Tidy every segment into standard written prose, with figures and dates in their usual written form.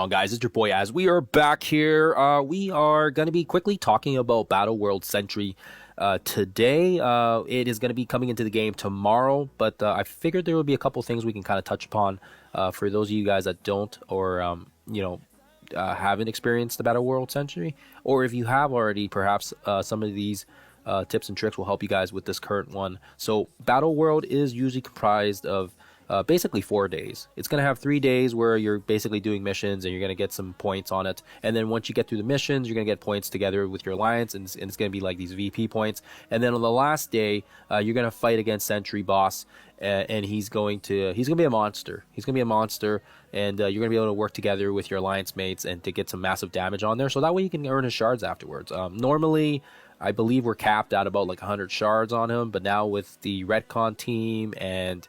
on, guys? It's your boy Az. We are back here. We are going to be quickly talking about BattleWorld Sentry today. It is going to be coming into the game tomorrow, but I figured there would be a couple things we can kind of touch upon for those of you guys that don't or haven't experienced the BattleWorld Sentry, or if you have already, perhaps some of these tips and tricks will help you guys with this current one. So BattleWorld is usually comprised of basically 4 days. It's going to have 3 days where you're basically doing missions and you're going to get some points on it. And then once you get through the missions, you're going to get points together with your alliance, and it's going to be like these VP points. And then on the last day, you're going to fight against Sentry Boss, and he's going to be a monster. He's going to be a monster, and you're going to be able to work together with your alliance mates and to get some massive damage on there. So that way you can earn his shards afterwards. Normally, I believe we're capped at about like 100 shards on him, but now with the retcon team and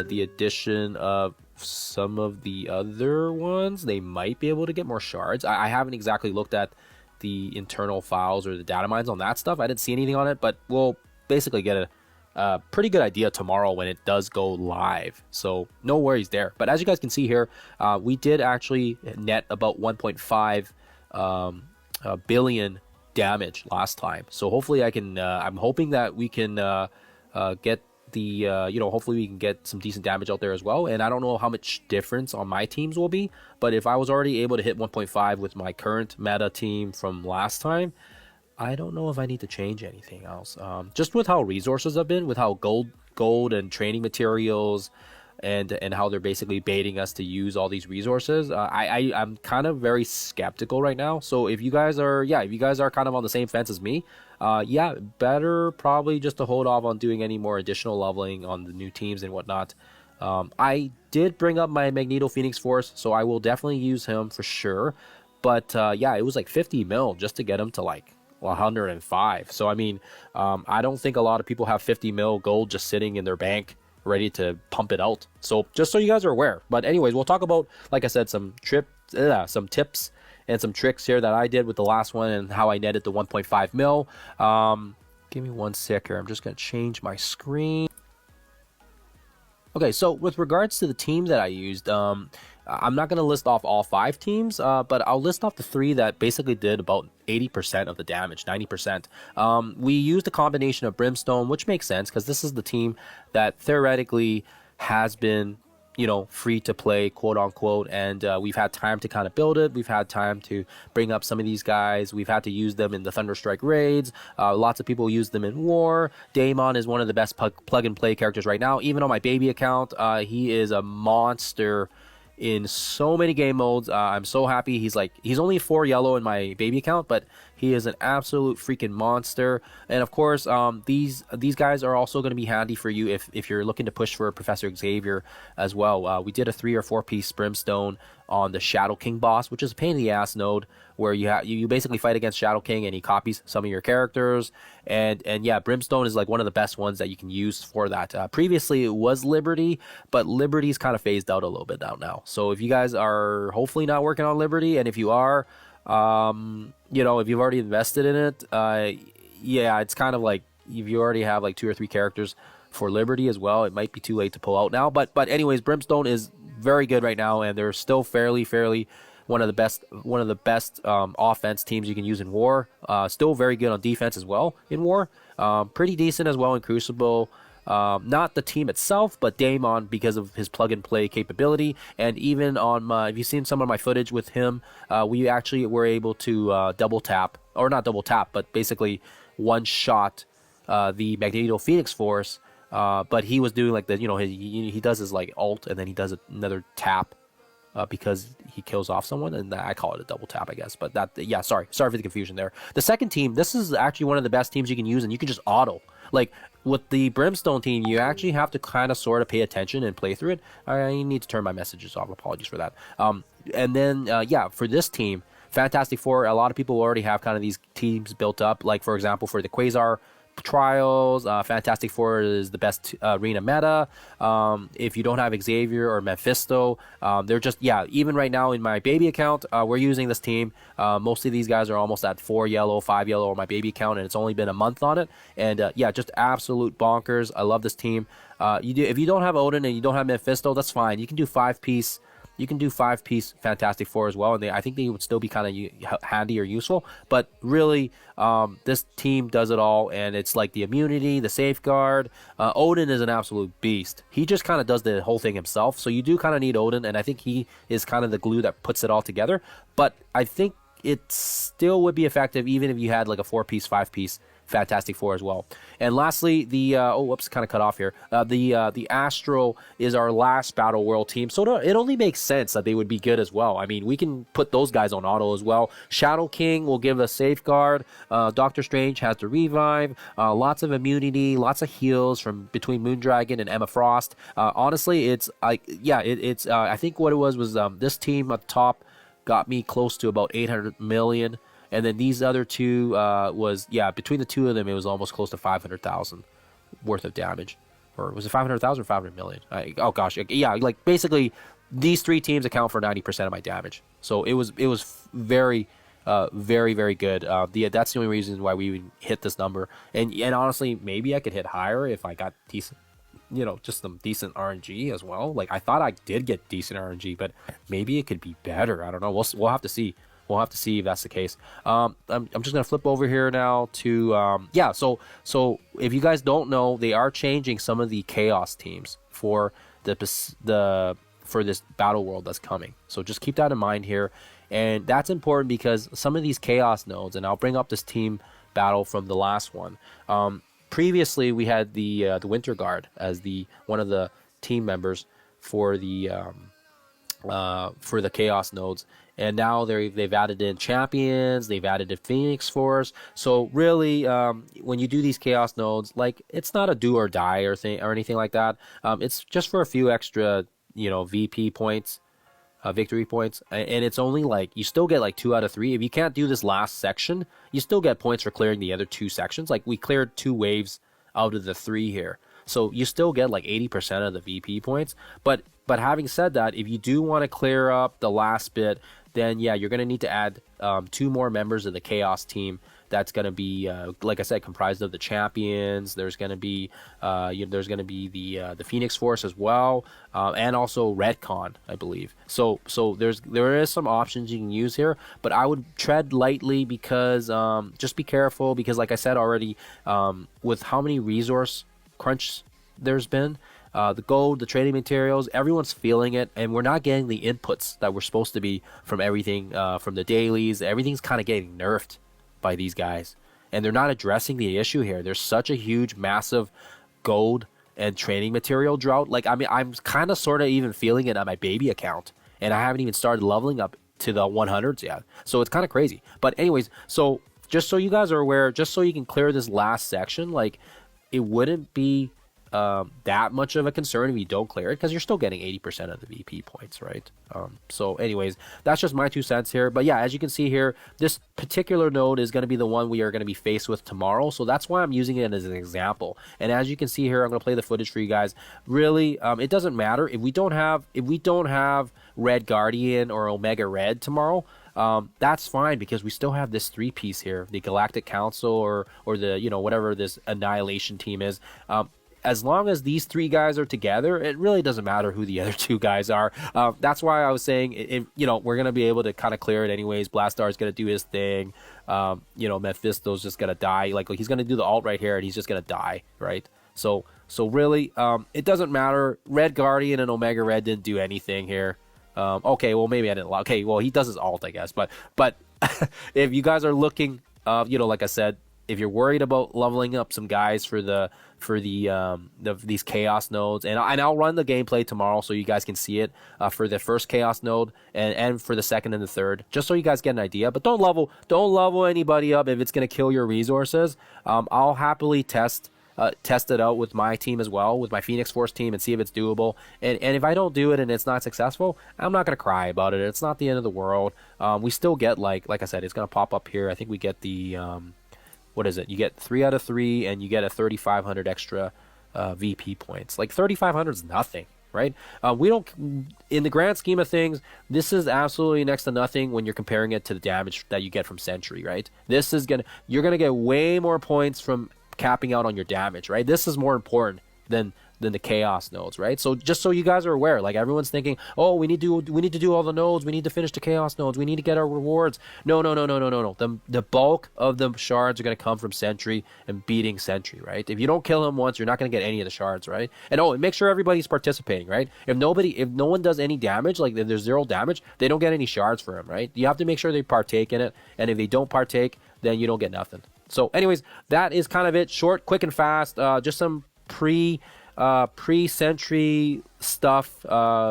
the addition of some of the other ones, they might be able to get more shards. I haven't exactly looked at the internal files or the data mines on that stuff. I didn't see anything on it, but we'll basically get a pretty good idea tomorrow when it does go live. So no worries there. But as you guys can see here, we did actually net about 1.5 billion damage last time. So hopefully I can, I'm hoping that we can get the hopefully we can get some decent damage out there as well. And I don't know how much difference on my teams will be, but if I was already able to hit 1.5 with my current meta team from last time, I don't know if I need to change anything else. Just with how resources have been, with how gold and training materials and how they're basically baiting us to use all these resources, I'm kind of very skeptical right now. So if you guys are kind of on the same fence as me, better probably just to hold off on doing any more additional leveling on the new teams and whatnot. I did bring up my Magneto Phoenix Force, so I will definitely use him for sure. But it was like 50 mil just to get him to like 105. So I mean, I don't think a lot of people have 50 mil gold just sitting in their bank ready to pump it out. So just so you guys are aware. But anyways, we'll talk about, like I said, some tips and some tricks here that I did with the last one and how I netted the 1.5 mil. Give me one sec here. I'm just going to change my screen. Okay, so with regards to the team that I used, I'm not going to list off all 5 teams, but I'll list off the 3 that basically did about 80% of the damage, 90%. We used a combination of Brimstone, which makes sense because this is the team that theoretically has been, free to play, quote unquote, and we've had time to kind of build it. We've had time to bring up some of these guys. We've had to use them in the Thunderstrike raids. Lots of people use them in war. Daemon is one of the best plug and play characters right now. Even on my baby account, he is a monster in so many game modes. I'm so happy. He's only 4 yellow in my baby account, but he is an absolute freaking monster. And of course, these guys are also going to be handy for you if you're looking to push for Professor Xavier as well. We did a 3 or 4 piece Brimstone on the Shadow King boss, which is a pain in the ass node where you basically fight against Shadow King and he copies some of your characters. And yeah, Brimstone is like one of the best ones that you can use for that. Previously it was Liberty, but Liberty's kind of phased out a little bit now. So if you guys are hopefully not working on Liberty, and if you are, if you've already invested in it, it's kind of like if you already have like 2 or 3 characters for Liberty as well, it might be too late to pull out now. But anyways, Brimstone is very good right now, and they're still fairly one of the best offense teams you can use in war. Still very good on defense as well in war. Pretty decent as well in Crucible. Not the team itself, but Daemon because of his plug and play capability. And even on if you've seen some of my footage with him, we actually were able to double tap, or not double tap, but basically one shot the Magneto Phoenix Force. But he was doing like the, he does his like ult and then he does another tap because he kills off someone, and I call it a double tap, I guess. But sorry for the confusion there. The second team, this is actually one of the best teams you can use, and you can just auto. Like with the Brimstone team, you actually have to kind of sort of pay attention and play through it. I need to turn my messages off. Apologies for that. And then for this team, Fantastic Four, a lot of people already have kind of these teams built up. Like for example, for the Quasar Trials, Fantastic Four is the best arena meta. If you don't have Xavier or Mephisto, they're just, even right now in my baby account, we're using this team. Most of these guys are almost at 4 yellow, 5 yellow on my baby account, and it's only been a month on it. And just absolute bonkers. I love this team. If you don't have Odin and you don't have Mephisto, that's fine. You can do 5-piece you can do 5-piece Fantastic Four as well, and I think they would still be kind of handy or useful. But really, this team does it all, and it's like the immunity, the safeguard. Odin is an absolute beast. He just kind of does the whole thing himself, so you do kind of need Odin, and I think he is kind of the glue that puts it all together. But I think it still would be effective even if you had like a 4-piece, 5-piece Fantastic Four as well. And lastly, the kind of cut off here. The Astro is our last Battle World team, so it only makes sense that they would be good as well. I mean, we can put those guys on auto as well. Shadow King will give us safeguard. Doctor Strange has the revive. Lots of immunity, lots of heals from between Moondragon and Emma Frost. Honestly, it's I think what it was this team at the top got me close to about 800 million. And then these other two between the two of them, it was almost close to 500,000 worth of damage. Or was it 500,000 or 500 million? Like basically these three teams account for 90% of my damage. So it was very, very, very good. That's the only reason why we would hit this number. And honestly, maybe I could hit higher if I got decent, just some decent RNG as well. Like I thought I did get decent RNG, but maybe it could be better. I don't know. We'll have to see. We'll have to see if that's the case. I'm just gonna flip over here now to So if you guys don't know, they are changing some of the Chaos teams for this Battle World that's coming. So just keep that in mind here, and that's important because some of these Chaos nodes, and I'll bring up this team battle from the last one. Previously, we had the Winter Guard as one of the team members for the Chaos nodes. And now they've added in champions, they've added in Phoenix Force. So really, when you do these Chaos nodes, like it's not a do or die or anything like that. It's just for a few extra, VP points, victory points, and it's only like you still get like 2 out of 3. If you can't do this last section, you still get points for clearing the other 2 sections. Like we cleared 2 waves out of the 3 here. So you still get like 80% of the VP points. But having said that, if you do want to clear up the last bit, then yeah, you're going to need to add 2 more members of the Chaos team. That's going to be, like I said, comprised of the champions. There's going to be, the Phoenix Force as well, and also Redcon, I believe. So there is some options you can use here, but I would tread lightly because just be careful because, like I said already, with how many resource crunch there's been. The gold, the trading materials, everyone's feeling it, and we're not getting the inputs that we're supposed to be from everything, from the dailies. Everything's kind of getting nerfed by these guys, and they're not addressing the issue here. There's such a huge, massive gold and trading material drought. Like, I mean, I'm kind of sort of even feeling it on my baby account, and I haven't even started leveling up to the 100s yet. So it's kind of crazy. But anyways, so just so you guys are aware, just so you can clear this last section, like, it wouldn't be that much of a concern if you don't clear it because you're still getting 80% of the VP points, right? So anyways, that's just my 2 cents here. But yeah, as you can see here, this particular node is going to be the one we are going to be faced with tomorrow. So that's why I'm using it as an example. And as you can see here, I'm going to play the footage for you guys. Really, it doesn't matter if we don't have Red Guardian or Omega Red tomorrow. That's fine because we still have this 3-piece here, the Galactic Council or the whatever this Annihilation team is. As long as these 3 guys are together, it really doesn't matter who the other 2 guys are. That's why I was saying, we're going to be able to kind of clear it anyways. Blastar's going to do his thing. Mephisto's just going to die. Like he's going to do the ult right here, and he's just going to die, right? So really, it doesn't matter. Red Guardian and Omega Red didn't do anything here. Okay, well, maybe I didn't. Okay, well, he does his ult, I guess. But if you guys are looking, like I said, if you're worried about leveling up some guys for these Chaos nodes, and I'll run the gameplay tomorrow so you guys can see it for the first Chaos node and for the second and the third, just so you guys get an idea. But don't level anybody up if it's going to kill your resources. I'll happily test it out with my team as well, with my Phoenix Force team, and see if it's doable. And if I don't do it and it's not successful, I'm not going to cry about it. It's not the end of the world. We still get, like I said, it's going to pop up here. I think we get the what is it? You get 3 out of 3, and you get a 3,500 extra VP points. Like 3,500 is nothing, right? We don't, in the grand scheme of things, this is absolutely next to nothing when you're comparing it to the damage that you get from Sentry, right? You're gonna get way more points from capping out on your damage, right? This is more important than the chaos nodes, right? So just so you guys are aware, like everyone's thinking, oh, we need to do all the nodes, we need to finish the chaos nodes, we need to get our rewards. No, no, no, no, no, no, no. The bulk of the shards are going to come from Sentry and beating Sentry, right? If you don't kill him once, you're not going to get any of the shards, right? And oh, and make sure everybody's participating, right? If no one does any damage, like if there's 0 damage, they don't get any shards for him, right? You have to make sure they partake in it, and if they don't partake, then you don't get nothing. So anyways, that is kind of it. Short, quick, and fast. Just some pre-Sentry stuff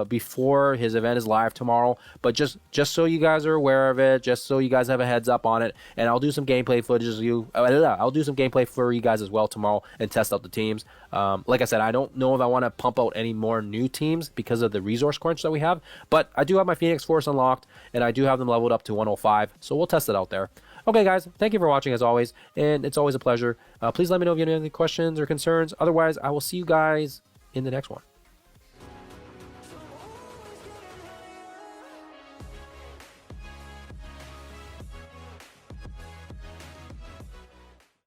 before his event is live tomorrow, but just so you guys are aware of it, just so you guys have a heads up on it, and I'll do some gameplay footage I'll do some gameplay for you guys as well tomorrow and test out the teams. Like I said, I don't know if I want to pump out any more new teams because of the resource crunch that we have, but I do have my Phoenix Force unlocked, and I do have them leveled up to 105, so we'll test it out there. Okay, guys, thank you for watching as always, and it's always a pleasure. Please let me know if you have any questions or concerns. Otherwise, I will see you guys in the next one.